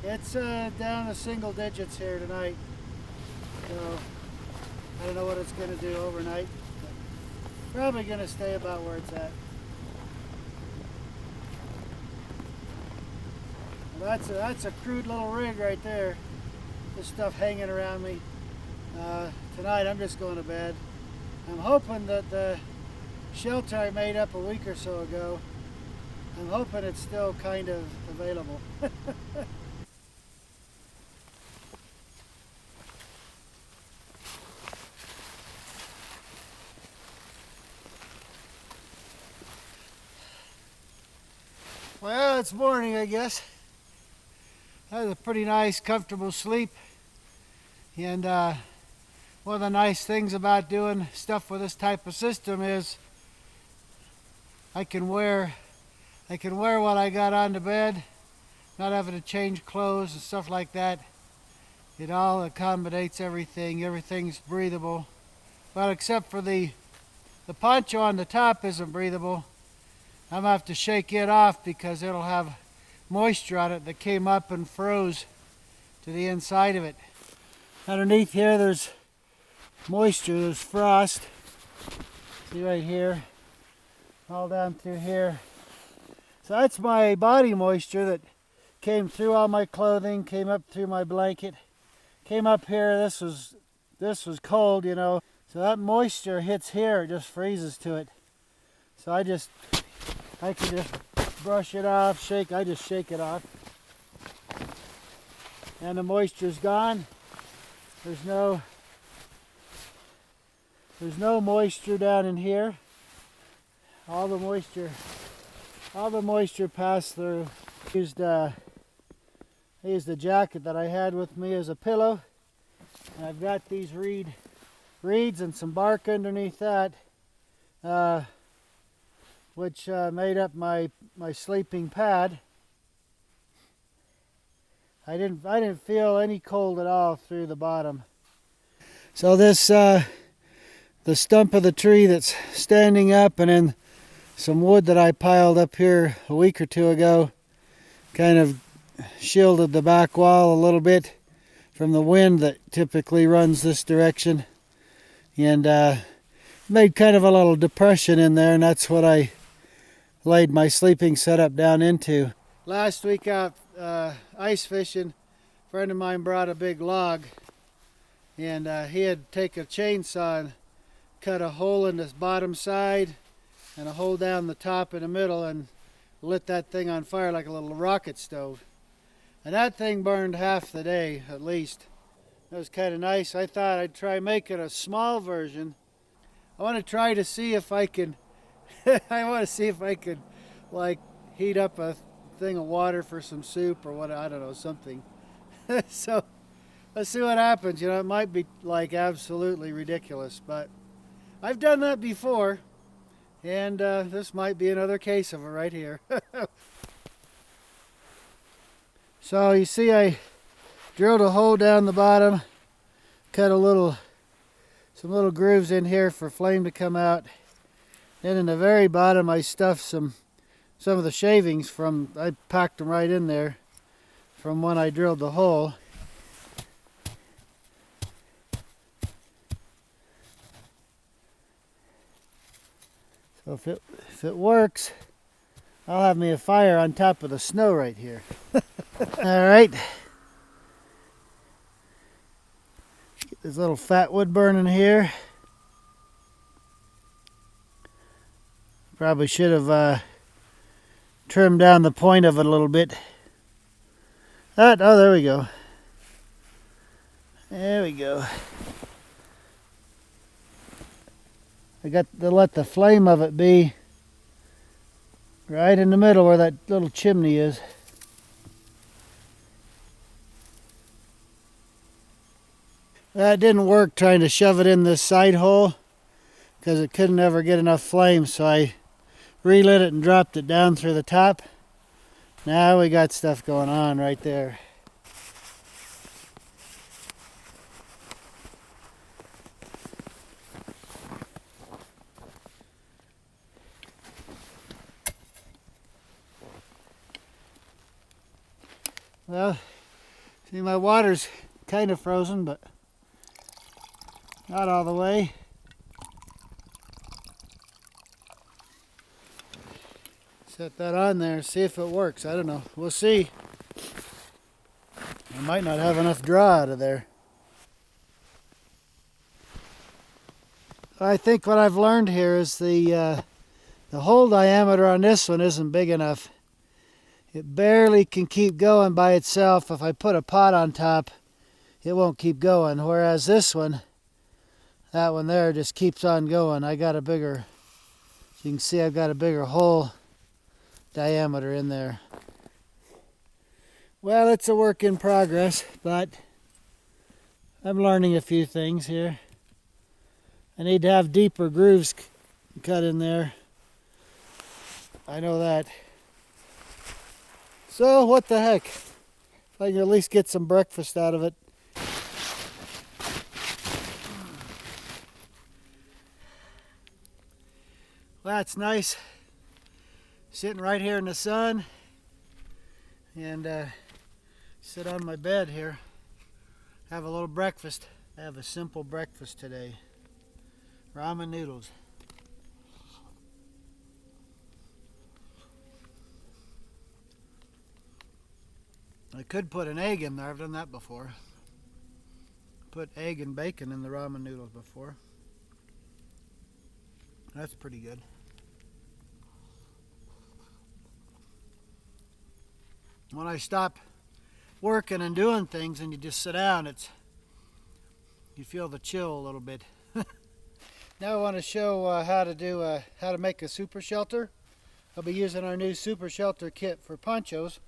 It's down to single digits here tonight, so I don't know what it's going to do overnight. Probably going to stay about where it's at. Well, that's a crude little rig right there. This stuff hanging around me. Tonight I'm just going to bed. I'm hoping that the shelter I made up a week or so ago, I'm hoping it's still kind of available. Well, it's morning, I guess. That was a pretty nice, comfortable sleep. And one of the nice things about doing stuff with this type of system is I can wear what I got on to bed, not having to change clothes and stuff like that. It all accommodates everything. Everything's breathable. Well, except for the poncho on the top isn't breathable. I'm gonna have to shake it off because it'll have moisture on it that came up and froze to the inside of it. Underneath here there's moisture, there's frost. See right here, all down through here. So that's my body moisture that came through all my clothing, came up through my blanket, came up here. This was cold, you know. So that moisture hits here, it just freezes to it. So I can just brush it off, I just shake it off. And the moisture's gone. There's no moisture down in here. All the moisture passed through. I used the jacket that I had with me as a pillow. And I've got these reeds and some bark underneath that. Which made up my sleeping pad. I didn't feel any cold at all through the bottom. So this the stump of the tree that's standing up, and then some wood that I piled up here a week or two ago, kind of shielded the back wall a little bit from the wind that typically runs this direction, and made kind of a little depression in there, and that's what I laid my sleeping setup down into. Last week out ice fishing, a friend of mine brought a big log, and he had to take a chainsaw and cut a hole in this bottom side and a hole down the top in the middle and lit that thing on fire like a little rocket stove. And that thing burned half the day at least. It was kind of nice. I thought I'd try making a small version. I want to try to see if I can like heat up a thing of water for some soup or what, I don't know, something. So let's see what happens. You know, it might be like absolutely ridiculous, but I've done that before, and this might be another case of it right here. So you see I drilled a hole down the bottom, cut some little grooves in here for flame to come out. Then in the very bottom I stuffed some of the shavings I packed them right in there from when I drilled the hole. So if it works, I'll have me a fire on top of the snow right here. All right. Get this little fat wood burning here. Probably should have trimmed down the point of it a little bit. Oh, there we go. There we go. I got to let the flame of it be right in the middle where that little chimney is. That didn't work trying to shove it in this side hole because it couldn't ever get enough flame, so I relit it and dropped it down through the top. Now we got stuff going on right there. Well, See, my water's kind of frozen, but not all the way. Set that on there, see if it works. I don't know. We'll see. I might not have enough draw out of there. I think what I've learned here is the hole diameter on this one isn't big enough. It barely can keep going by itself. If I put a pot on top, it won't keep going. Whereas this one, that one there, just keeps on going. I got a bigger, you can see I've got a bigger hole diameter in there. Well, it's a work in progress, but I'm learning a few things here. I need to have deeper grooves cut in there. I know that. So what the heck? If I can at least get some breakfast out of it. Well, that's nice. Sitting right here in the sun and sit on my bed here. Have a little breakfast. I have a simple breakfast today. Ramen noodles. I could put an egg in there. I've done that before. Put egg and bacon in the ramen noodles before. That's pretty good. When I stop working and doing things and you just sit down, you feel the chill a little bit. Now I want to show how to make a super shelter. I'll be using our new super shelter kit for ponchos.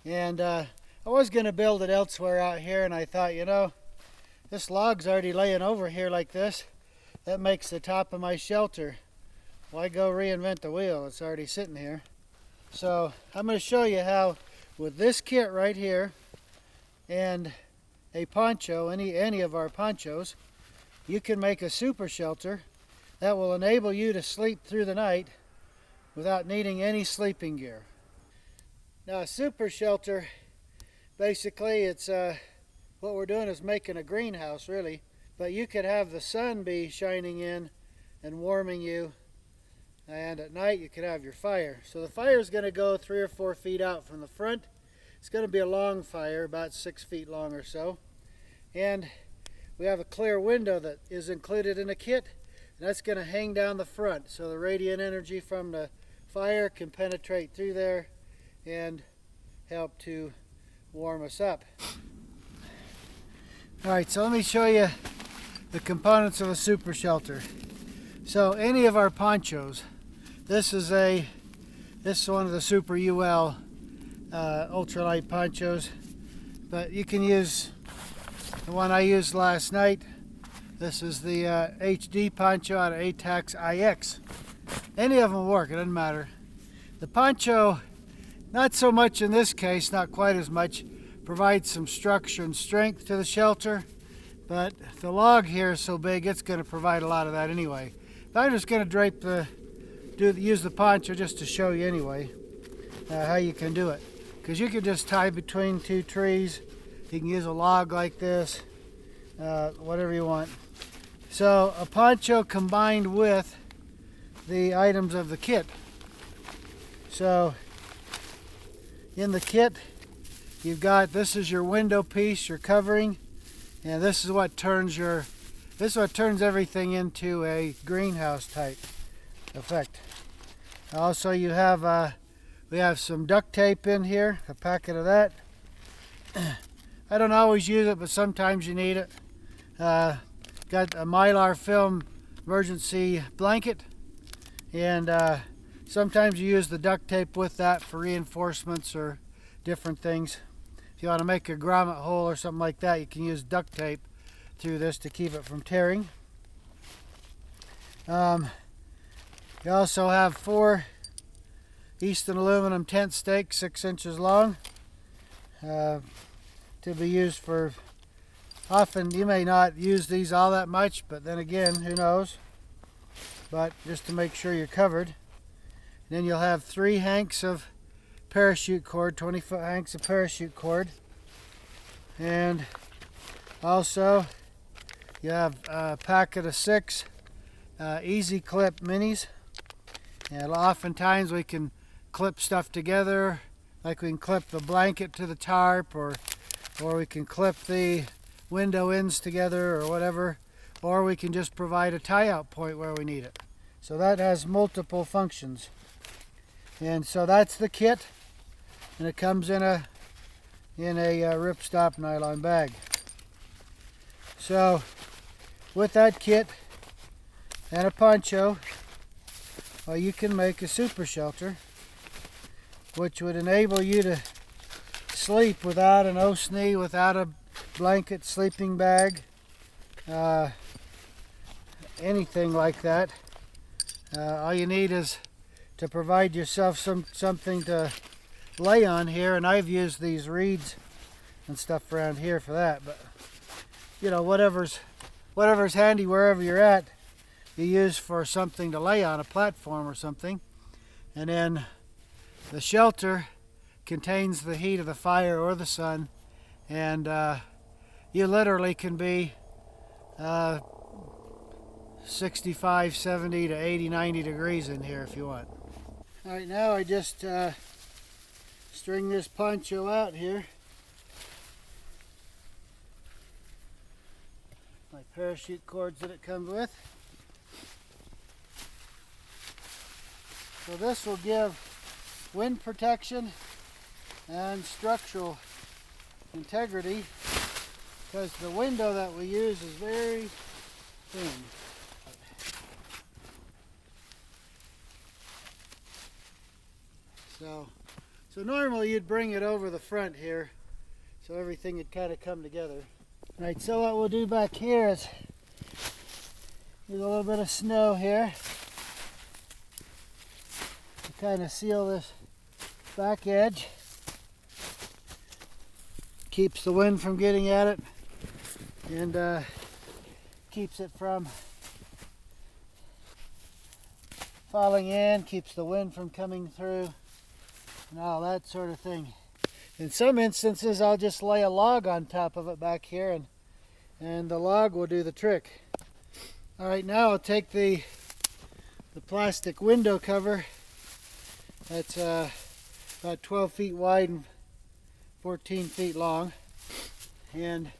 And I was going to build it elsewhere out here, and I thought, you know, this log's already laying over here like this. That makes the top of my shelter. Why go reinvent the wheel? It's already sitting here. So I'm going to show you how, with this kit right here and a poncho, any of our ponchos, you can make a super shelter that will enable you to sleep through the night without needing any sleeping gear. Now, a super shelter, basically it's what we're doing is making a greenhouse, really, but you could have the sun be shining in and warming you, and at night you could have your fire. So the fire is going to go 3 or 4 feet out from the front. It's going to be a long fire, about 6 feet long or so, and we have a clear window that is included in the kit, and that's going to hang down the front, so the radiant energy from the fire can penetrate through there and help to warm us up. Alright, so let me show you the components of a super shelter. So any of our ponchos, this is one of the Super UL ultralight ponchos, but you can use the one I used last night. This is the HD poncho out of ATAX IX. Any of them will work, it doesn't matter. The poncho, not so much in this case, not quite as much, provides some structure and strength to the shelter, but the log here is so big it's going to provide a lot of that anyway. But I'm just going to use the poncho just to show you anyway how you can do it. Because you can just tie between 2 trees, you can use a log like this, whatever you want. So a poncho combined with the items of the kit. So in the kit, you've got, this is your window piece, your covering, and this is what turns everything into a greenhouse type effect. Also, we have some duct tape in here, a packet of that. I don't always use it, but sometimes you need it. Got a Mylar film emergency blanket, and sometimes you use the duct tape with that for reinforcements or different things. If you want to make a grommet hole or something like that, you can use duct tape through this to keep it from tearing. You also have 4 Easton aluminum tent stakes, 6 inches long, to be used for, often you may not use these all that much, but then again, who knows, but just to make sure you're covered. Then you'll have 3 hanks of parachute cord, 20-foot hanks of parachute cord. And also you have a packet of 6 Easy Clip minis, and oftentimes we can clip stuff together, like we can clip the blanket to the tarp, or we can clip the window ends together or whatever, or we can just provide a tie-out point where we need it. So that has multiple functions. And so that's the kit, and it comes in a ripstop nylon bag. So with that kit and a poncho, well, you can make a super shelter, which would enable you to sleep without an OSNI, without a blanket, sleeping bag, anything like that. All you need is to provide yourself something to lay on here, and I've used these reeds and stuff around here for that. But you know, whatever's handy wherever you're at, you use for something to lay on, a platform or something. And then the shelter contains the heat of the fire or the sun, and you literally can be 65, 70 to 80, 90 degrees in here if you want. All right, now I just string this poncho out here. My parachute cords that it comes with. So this will give wind protection and structural integrity, because the window that we use is very thin. So normally you'd bring it over the front here, so everything would kind of come together. All right, so what we'll do back here is there's a little bit of snow here to kind of seal this back edge. Keeps the wind from getting at it, and keeps it from falling in, keeps the wind from coming through, and all that sort of thing. In some instances, I'll just lay a log on top of it back here, and the log will do the trick. All right, now I'll take the plastic window cover that's about 12 feet wide and 14 feet long, and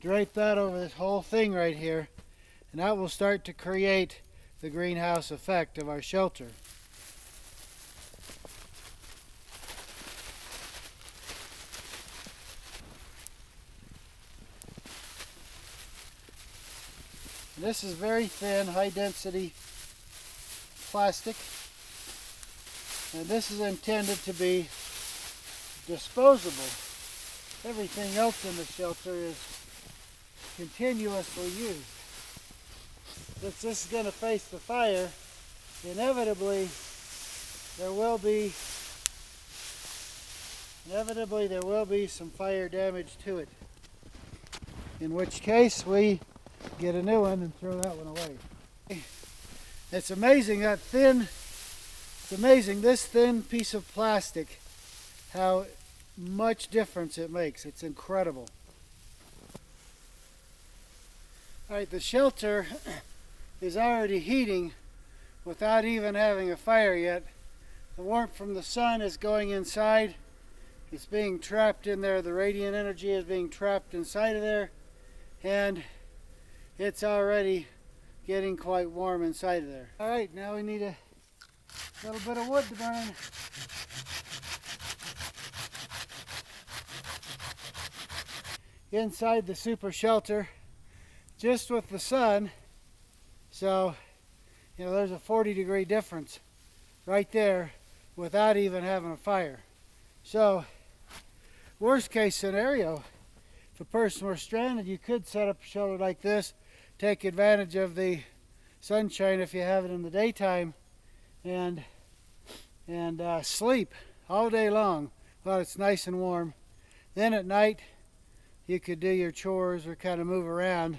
drape that over this whole thing right here, and that will start to create the greenhouse effect of our shelter. And this is very thin, high density plastic, and this is intended to be disposable. Everything else in the shelter is continuously used. Since this is going to face the fire, inevitably there will be some fire damage to it, in which case we get a new one and throw that one away. It's amazing this thin piece of plastic, how much difference it makes. It's incredible. All right, the shelter is already heating without even having a fire yet. The warmth from the sun is going inside. It's being trapped in there. The radiant energy is being trapped inside of there, and it's already getting quite warm inside of there. All right, now we need a little bit of wood to burn. Inside the super shelter, just with the sun, so you know there's a 40-degree difference right there without even having a fire. So worst case scenario, if a person were stranded, you could set up a shelter like this, take advantage of the sunshine if you have it in the daytime, and sleep all day long while it's nice and warm. Then at night you could do your chores or kind of move around,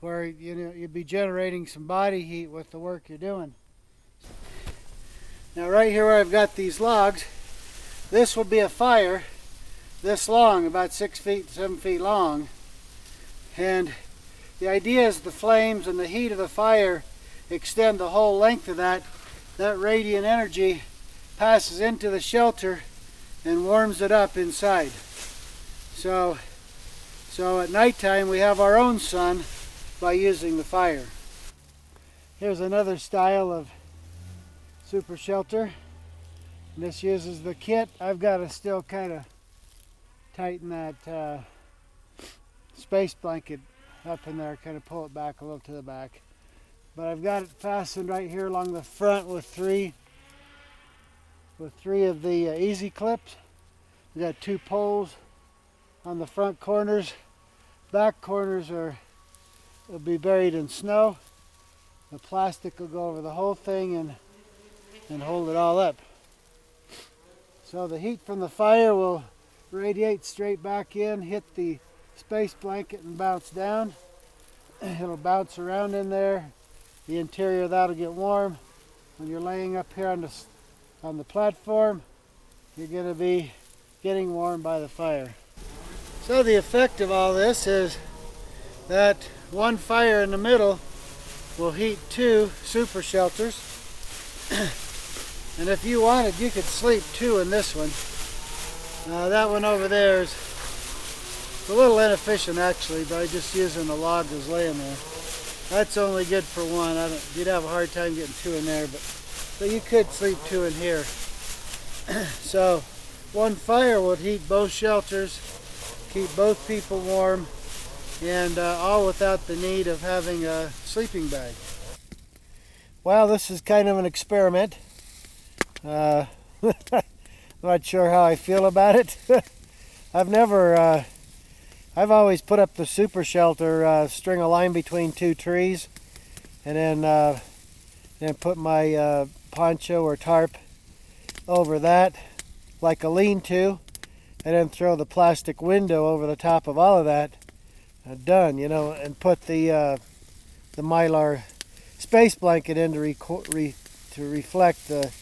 where you'd be generating some body heat with the work you're doing. Now right here where I've got these logs, this will be a fire this long, about 6 feet, 7 feet long. And the idea is the flames and the heat of the fire extend the whole length of that. That radiant energy passes into the shelter and warms it up inside. So at nighttime we have our own sun by using the fire. Here's another style of super shelter. And this uses the kit. I've got to still kind of tighten that space blanket up in there, kind of pull it back a little to the back. But I've got it fastened right here along the front with three of the easy clips. We've got 2 poles on the front corners. Back corners will be buried in snow. The plastic will go over the whole thing and hold it all up. So the heat from the fire will radiate straight back in, hit the space blanket and bounce down. It'll bounce around in there. The interior of that'll get warm. When you're laying up here on the platform, you're going to be getting warm by the fire. So the effect of all this is that one fire in the middle will heat 2 super shelters. And if you wanted, you could sleep 2 in this one. That one over there is a little inefficient actually, by just using the log that's laying there. That's only good for 1. You'd have a hard time getting 2 in there, but you could sleep 2 in here. So one fire would heat both shelters, keep both people warm, and all without the need of having a sleeping bag. Well, this is kind of an experiment. I'm not sure how I feel about it. I've always put up the super shelter, string a line between 2 trees, and then put my poncho or tarp over that like a lean-to, and then throw the plastic window over the top of all of that. Done, you know, and put the Mylar space blanket in to reflect the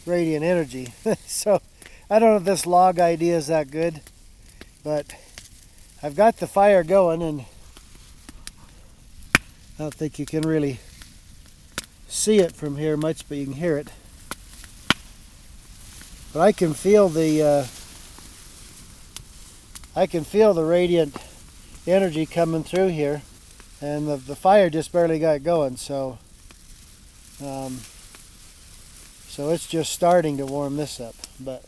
radiant energy. So I don't know if this log idea is that good, but I've got the fire going, and I don't think you can really see it from here much, but you can hear it. But I can feel the radiant energy coming through here, and the fire just barely got going, so it's just starting to warm this up, but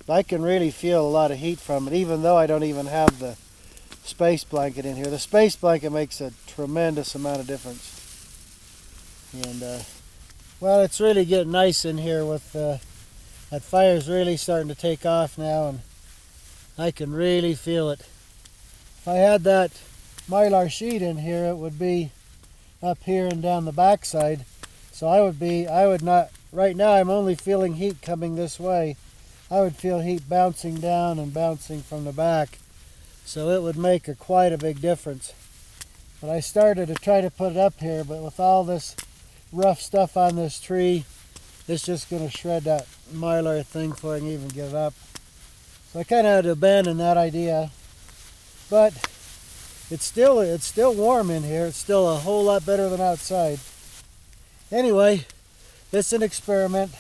I can really feel a lot of heat from it, even though I don't even have the space blanket in here. The space blanket makes a tremendous amount of difference. And well, it's really getting nice in here with that fire's really starting to take off now, and I can really feel it. If I had that Mylar sheet in here, it would be up here and down the backside. So I would not, right now I'm only feeling heat coming this way. I would feel heat bouncing down and bouncing from the back. So it would make quite a big difference. But I started to try to put it up here, but with all this rough stuff on this tree, it's just going to shred that Mylar thing before I can even get it up. So I kind of had to abandon that idea. But it's still warm in here. It's still a whole lot better than outside. Anyway, it's an experiment.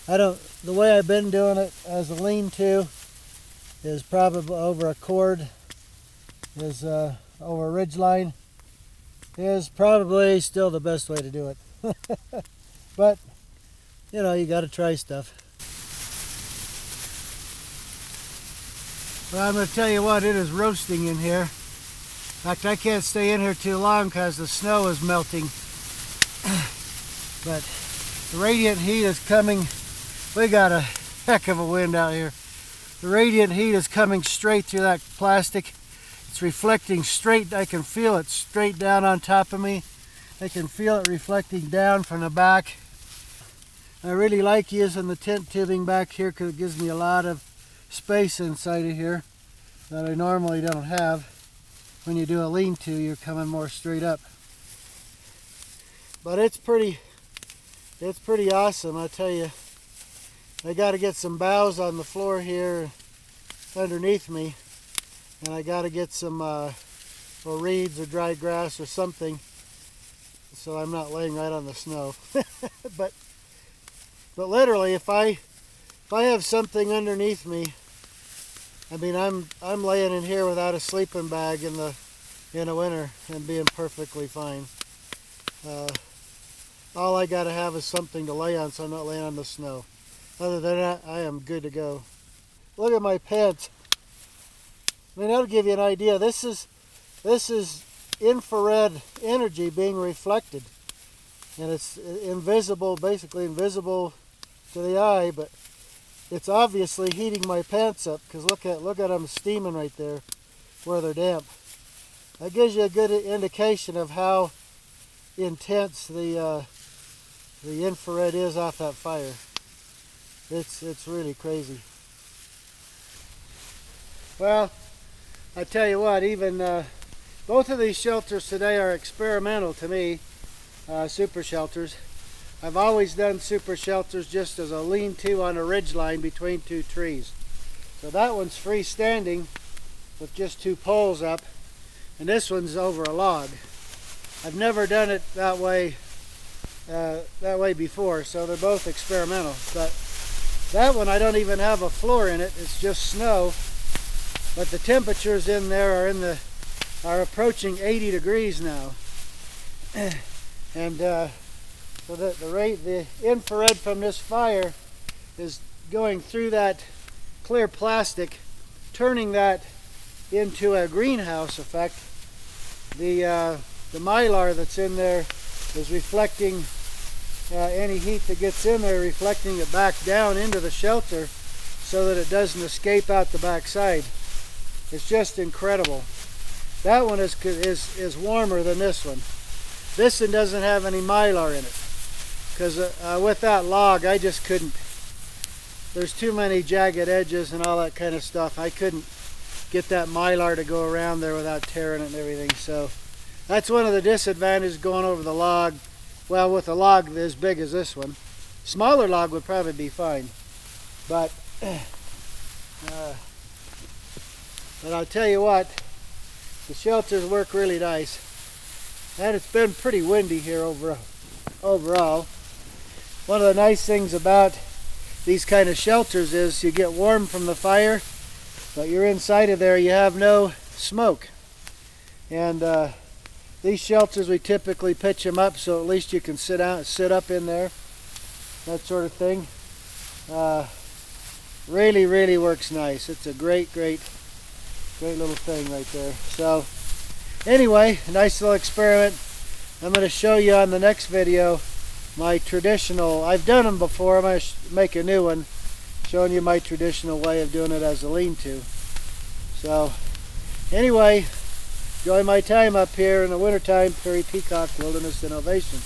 The way I've been doing it as a lean-to is probably over a cord, is over a ridge line, is probably still the best way to do it. But, you know, you got to try stuff. Well, I'm going to tell you what, it is roasting in here. In fact, I can't stay in here too long because the snow is melting. But the radiant heat is coming. We got a heck of a wind out here. The radiant heat is coming straight through that plastic. It's reflecting straight. I can feel it straight down on top of me. I can feel it reflecting down from the back. I really like using the tent tubing back here because it gives me a lot of space inside of here that I normally don't have. When you do a lean-to, you're coming more straight up. But it's pretty awesome, I tell you. I got to get some boughs on the floor here underneath me, and I got to get some or reeds or dry grass or something so I'm not laying right on the snow. but literally, if I have something underneath me, I mean, I'm laying in here without a sleeping bag in the winter and being perfectly fine. All I gotta have is something to lay on, so I'm not laying on the snow. Other than that, I am good to go. Look at my pants. I mean, that'll give you an idea. This is infrared energy being reflected, and it's invisible, basically invisible to the eye, but it's obviously heating my pants up, because look at them steaming right there where they're damp. That gives you a good indication of how intense the infrared is off that fire. It's really crazy. Well, I tell you what, even both of these shelters today are experimental to me, super shelters. I've always done super shelters just as a lean-to on a ridgeline between two trees. So that one's freestanding with just two poles up, and this one's over a log. I've never done it that way before, so they're both experimental. But that one, I don't even have a floor in it; it's just snow. But the temperatures in there are approaching 80 degrees now, and so the infrared from this fire is going through that clear plastic, turning that into a greenhouse effect. The mylar that's in there is reflecting any heat that gets in there, reflecting it back down into the shelter so that it doesn't escape out the back side. It's just incredible. That one is warmer than this one. This one doesn't have any mylar in it, because with that log I just couldn't. There's too many jagged edges and all that kind of stuff. I couldn't get that mylar to go around there without tearing it and everything. So that's one of the disadvantages going over the log. Well, with a log as big as this one, smaller log would probably be fine. But I'll tell you what, the shelters work really nice, and it's been pretty windy here overall. One of the nice things about these kind of shelters is you get warm from the fire, but you're inside of there, you have no smoke. And these shelters, we typically pitch them up so at least you can sit up in there, that sort of thing. Really works nice. It's a great little thing right there. So anyway, a nice little experiment. I'm going to show you on the next video my traditional, I've done them before, I'm going to make a new one showing you my traditional way of doing it as a lean-to. So anyway, enjoy my time up here in the wintertime, Prairie Peacock Wilderness Innovation.